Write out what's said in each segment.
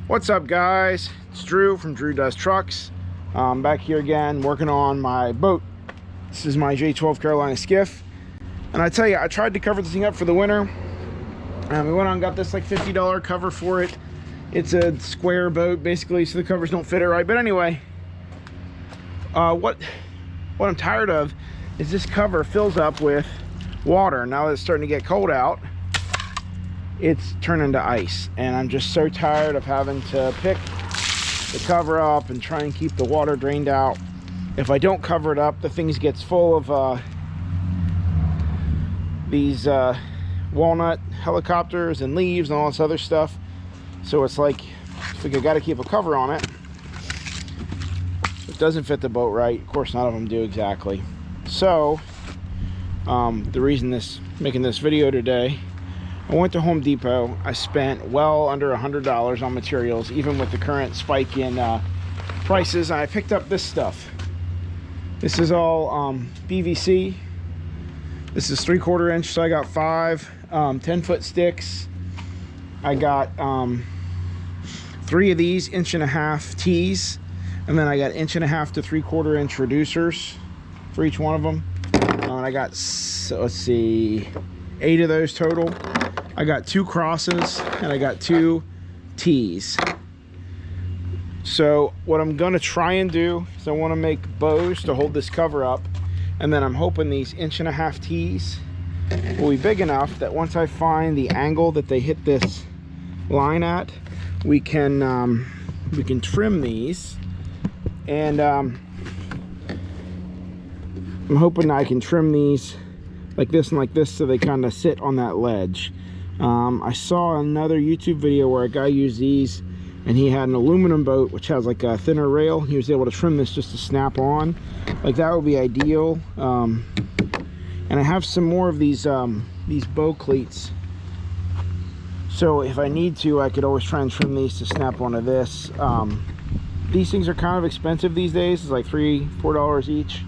What's up, guys? It's Drew from Drew Does Trucks. I'm back here again working on my boat. This is my J12 Carolina skiff, and I tell you, I tried to cover this thing up for the winter, and we went on and got this like $50 cover for it. It's a square boat basically, so the covers don't fit it right. But anyway, what I'm tired of is this cover fills up with water. Now that it's starting to get cold out, it's turning to ice, and I'm just so tired of having to pick the cover up and try and keep the water drained out. If I don't cover it up, the thing gets full of these walnut helicopters and leaves and all this other stuff. So it's like I got to keep a cover on it. It doesn't fit the boat right. Of course, none of them do exactly. So the reason making this video today, I went to Home Depot. I spent well under $100 on materials, even with the current spike in prices. I picked up this stuff. This is all PVC. This is 3/4 inch, so I got 5 10-foot sticks. I got 3 of these 1.5-inch tees, and then I got 1.5 to 3/4 inch reducers for each one of them. And I got, so let's see, 8 of those total. I got 2 crosses and I got 2 tees. So what I'm gonna try and do is I want to make bows to hold this cover up, and then I'm hoping these 1.5-inch tees will be big enough that once I find the angle that they hit this line at, we can trim these. And I'm hoping I can trim these like this and like this, so they kind of sit on that ledge. I saw another YouTube video where a guy used these, and he had an aluminum boat which has like a thinner rail. He was able to trim this just to snap on. Like, that would be ideal. And I have some more of these bow cleats, so if I need to, I could always try and trim these to snap onto this. These things are kind of expensive these days. It's like $3-4 each,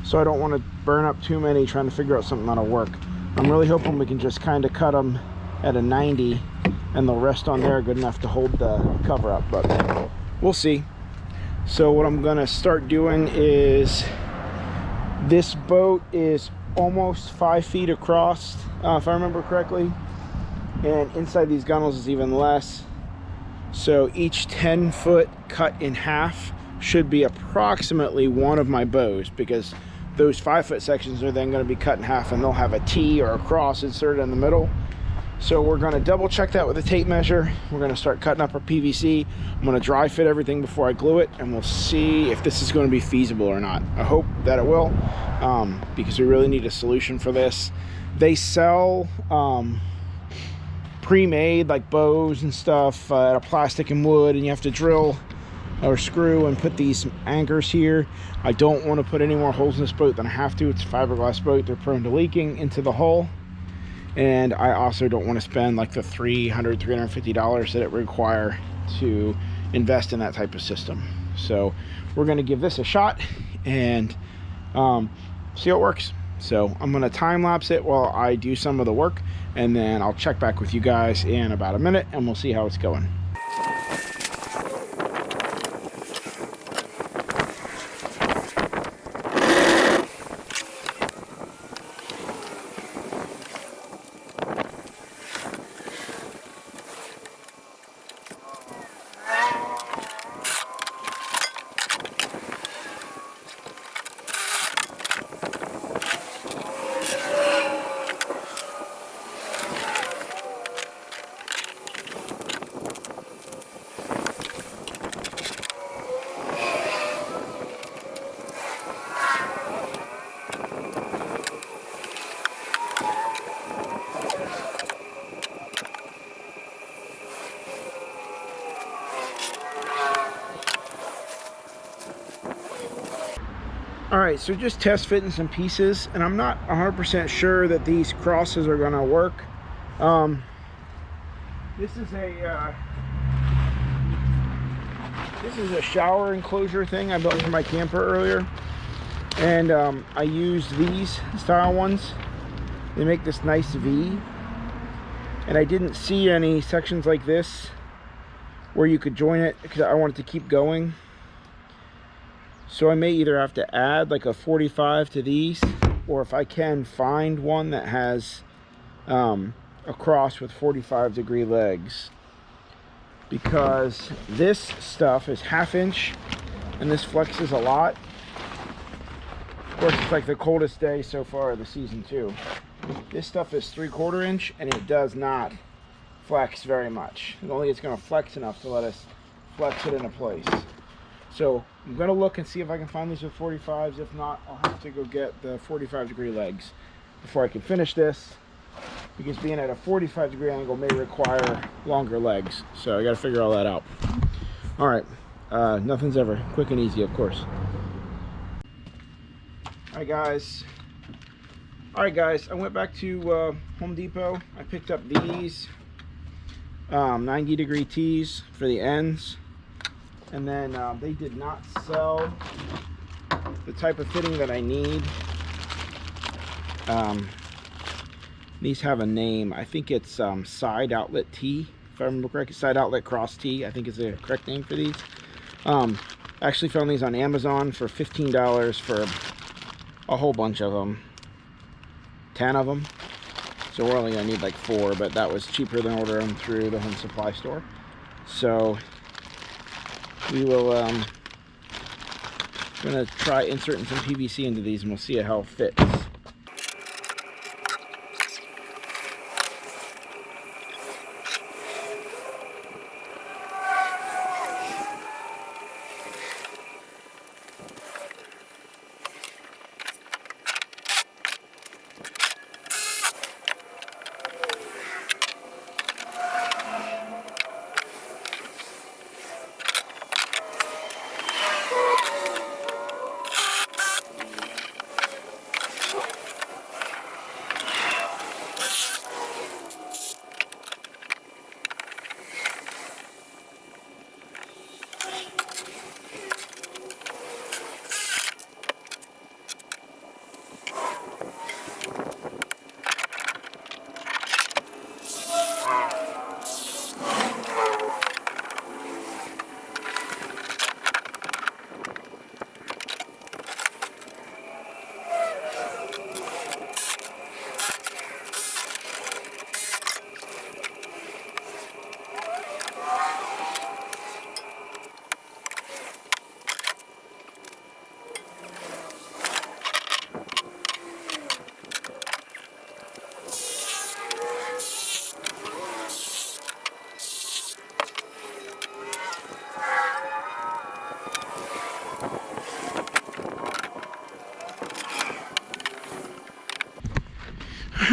so I don't want to burn up too many trying to figure out something that'll work. I'm really hoping we can just kind of cut them at a 90 and they'll rest on there good enough to hold the cover up, but we'll see. So what I'm gonna start doing is, this boat is almost 5 feet across, if I remember correctly, and inside these gunnels is even less. So each 10-foot cut in half should be approximately one of my bows, because those 5-foot sections are then going to be cut in half, and they'll have a T or a cross inserted in the middle. So we're going to double check that with a tape measure. We're going to start cutting up our PVC. I'm going to dry fit everything before I glue it, and we'll see if this is going to be feasible or not. I hope that it will, because we really need a solution for this. They sell pre-made like bows and stuff out of plastic and wood, and you have to drill or screw and put these anchors here. I don't want to put any more holes in this boat than I have to. It's a fiberglass boat. They're prone to leaking into the hull, and I also don't want to spend like the $350 that it require to invest in that type of system. So we're going to give this a shot and see how it works. So I'm going to time lapse it while I do some of the work, and then I'll check back with you guys in about a minute, and we'll see how it's going. All right, so just test fitting some pieces, and I'm not 100% sure that these crosses are gonna work. This is a shower enclosure thing I built for my camper earlier, and I used these style ones. They make this nice V, and I didn't see any sections like this where you could join it, because I want it to keep going. So I may either have to add like a 45 to these, or if I can find one that has a cross with 45-degree legs, because this stuff is 1/2 inch and this flexes a lot. Of course, it's like the coldest day so far of the season too. This stuff is 3/4 inch and it does not flex very much. Only it's going to flex enough to let us flex it into place. So I'm going to look and see if I can find these with 45s. If not, I'll have to go get the 45-degree legs before I can finish this, because being at a 45-degree angle may require longer legs. So I got to figure all that out. All right, nothing's ever quick and easy, of course. All right guys, I went back to Home Depot. I picked up these 90-degree tees for the ends, and then they did not sell the type of fitting that I need. These have a name. I think it's side outlet tee, if I remember correctly. Side outlet cross tee, I think is the correct name for these. I actually found these on Amazon for $15 for a whole bunch of them, 10 of them. So we're only gonna need like 4, but that was cheaper than ordering them through the home supply store. So we will gonna try inserting some PVC into these, and we'll see how it fits.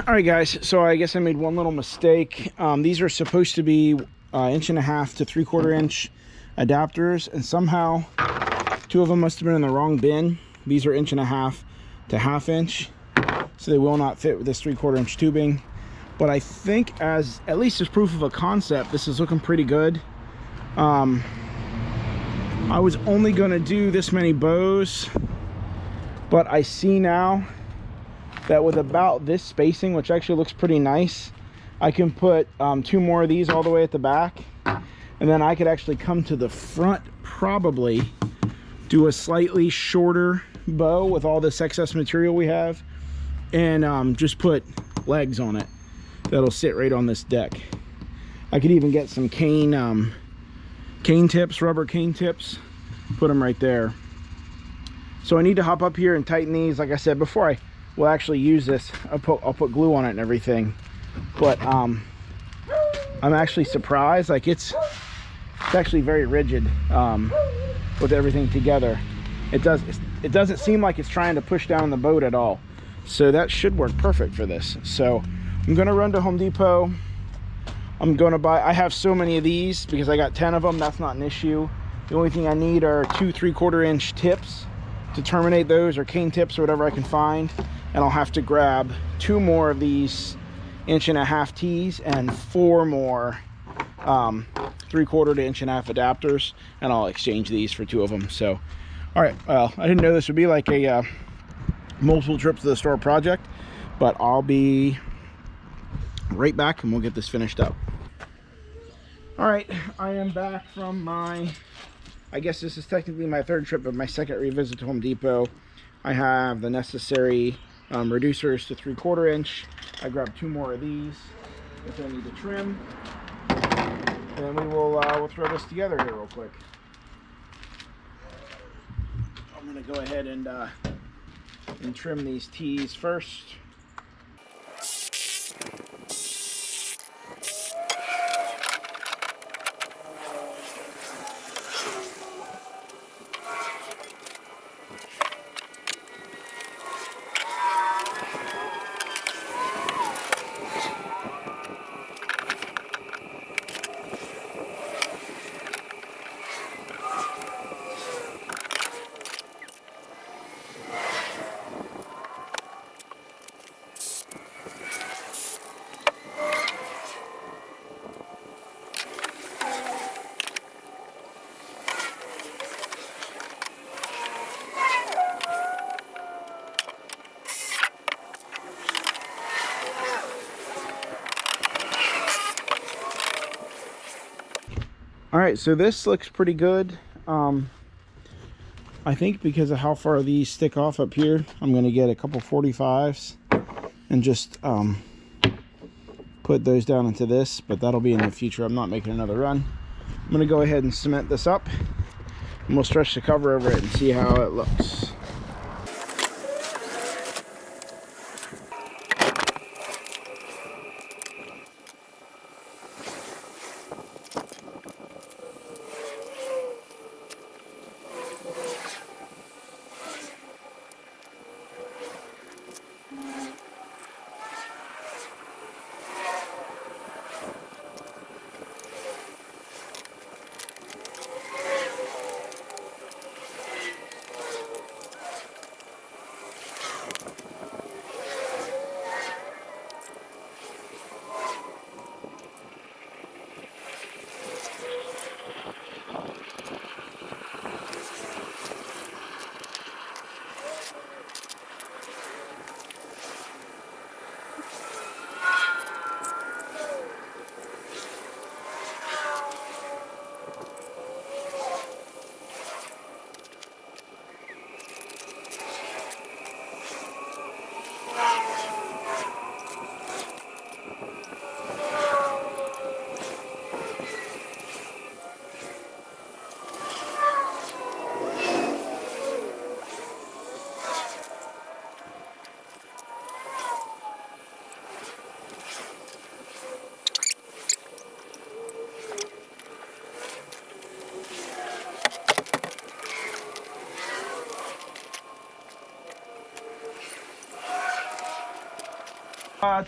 All right guys, so I guess I made one little mistake. These are supposed to be 1.5 to 3/4 inch adapters, and somehow 2 of them must have been in the wrong bin. These are 1.5 to 1/2 inch, so they will not fit with this 3/4 inch tubing. But I think, as at least as proof of a concept, this is looking pretty good. I was only going to do this many bows, but I see now that with about this spacing, which actually looks pretty nice, I can put 2 more of these all the way at the back, and then I could actually come to the front, probably do a slightly shorter bow with all this excess material we have, and just put legs on it that'll sit right on this deck. I could even get some cane tips, rubber cane tips, put them right there. So I need to hop up here and tighten these. Like I said, before I will actually use this, I'll put glue on it and everything. But I'm actually surprised. Like it's actually very rigid with everything together. It doesn't seem like it's trying to push down the boat at all. So that should work perfect for this. So I'm gonna run to Home Depot. I'm gonna buy, I have so many of these because I got 10 of them. That's not an issue. The only thing I need are 2 3/4 inch tips to terminate those, or cane tips, or whatever I can find. And I'll have to grab 2 more of these 1.5 tees and 4 more 3/4 to 1.5 adapters, and I'll exchange these for 2 of them. So, all right, well, I didn't know this would be like a multiple trips to the store project, but I'll be right back and we'll get this finished up. All right, I am back from my, I guess this is technically my third trip, but my second revisit to Home Depot. I have the necessary reducers to 3/4 inch. I grabbed 2 more of these, which I need to trim. And then we'll throw this together here real quick. I'm gonna go ahead and trim these T's first. All right, so this looks pretty good. I think because of how far these stick off up here, I'm gonna get a couple 45s and just put those down into this, but that'll be in the future. I'm not making another run. I'm gonna go ahead and cement this up, and we'll stretch the cover over it and see how it looks.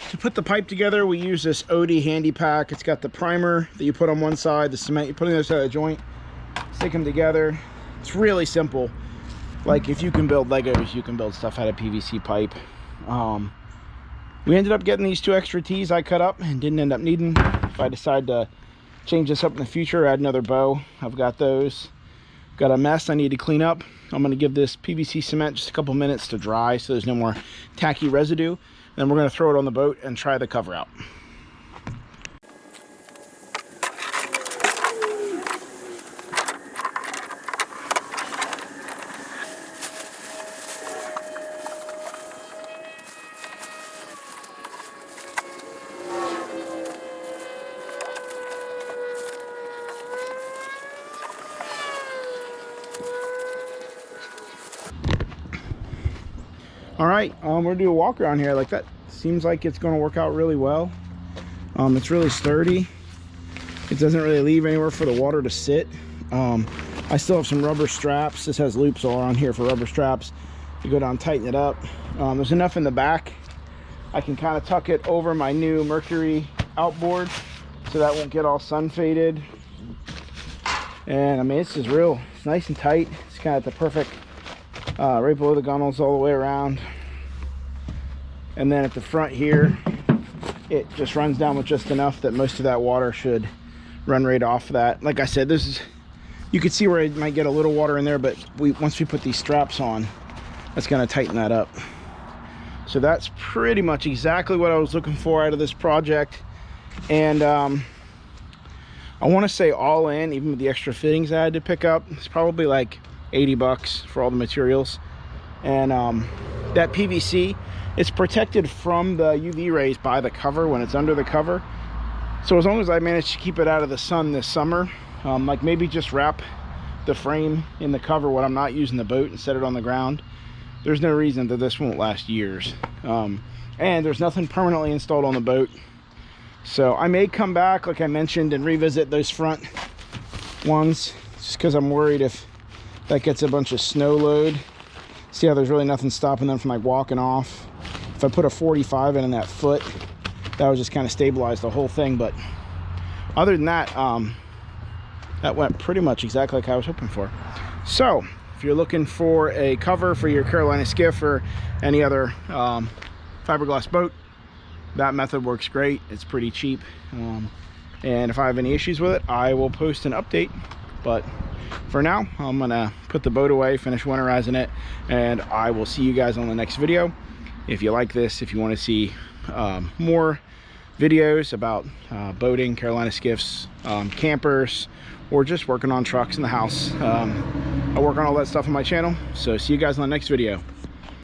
To put the pipe together, we use this OD handy pack. It's got the primer that you put on one side, the cement you put on the other side of the joint, stick them together. It's really simple. Like, if you can build Legos, you can build stuff out of PVC pipe. We ended up getting these 2 extra T's I cut up and didn't end up needing. If I decide to change this up in the future, add another bow, I've got those. Got a mess I need to clean up. I'm going to give this PVC cement just a couple minutes to dry so there's no more tacky residue. Then we're going to throw it on the boat and try the cover out. All right, we're gonna do a walk around here. Like, that seems like it's gonna work out really well. It's really sturdy. It doesn't really leave anywhere for the water to sit. I still have some rubber straps. This has loops all around here for rubber straps. You go down, tighten it up. There's enough in the back. I can kind of tuck it over my new Mercury outboard so that won't get all sun faded. And I mean, it's nice and tight. It's kind of the perfect right below the gunnels all the way around. And then at the front here, it just runs down with just enough that most of that water should run right off of that. Like I said, this is, you can see where it might get a little water in there, but once we put these straps on, that's going to tighten that up. So that's pretty much exactly what I was looking for out of this project. And I'll I want to say all in, even with the extra fittings I had to pick up, it's probably like 80 bucks for all the materials. And that PVC, it's protected from the UV rays by the cover when it's under the cover. So as long as I manage to keep it out of the sun this summer, like maybe just wrap the frame in the cover when I'm not using the boat and set it on the ground, there's no reason that this won't last years. And there's nothing permanently installed on the boat. So I may come back, like I mentioned, and revisit those front ones, just because I'm worried if that gets a bunch of snow load. See how there's really nothing stopping them from like walking off. If I put a 45 in that foot, that would just kind of stabilize the whole thing. But other than that, that went pretty much exactly like I was hoping for. So if you're looking for a cover for your Carolina skiff or any other fiberglass boat, that method works great. It's pretty cheap, and if I have any issues with it, I will post an update. But for now, I'm gonna put the boat away, finish winterizing it, and I will see you guys on the next video. If you like this, if you want to see more videos about boating, Carolina skiffs, campers, or just working on trucks in the house, I work on all that stuff on my channel. So see you guys on the next video.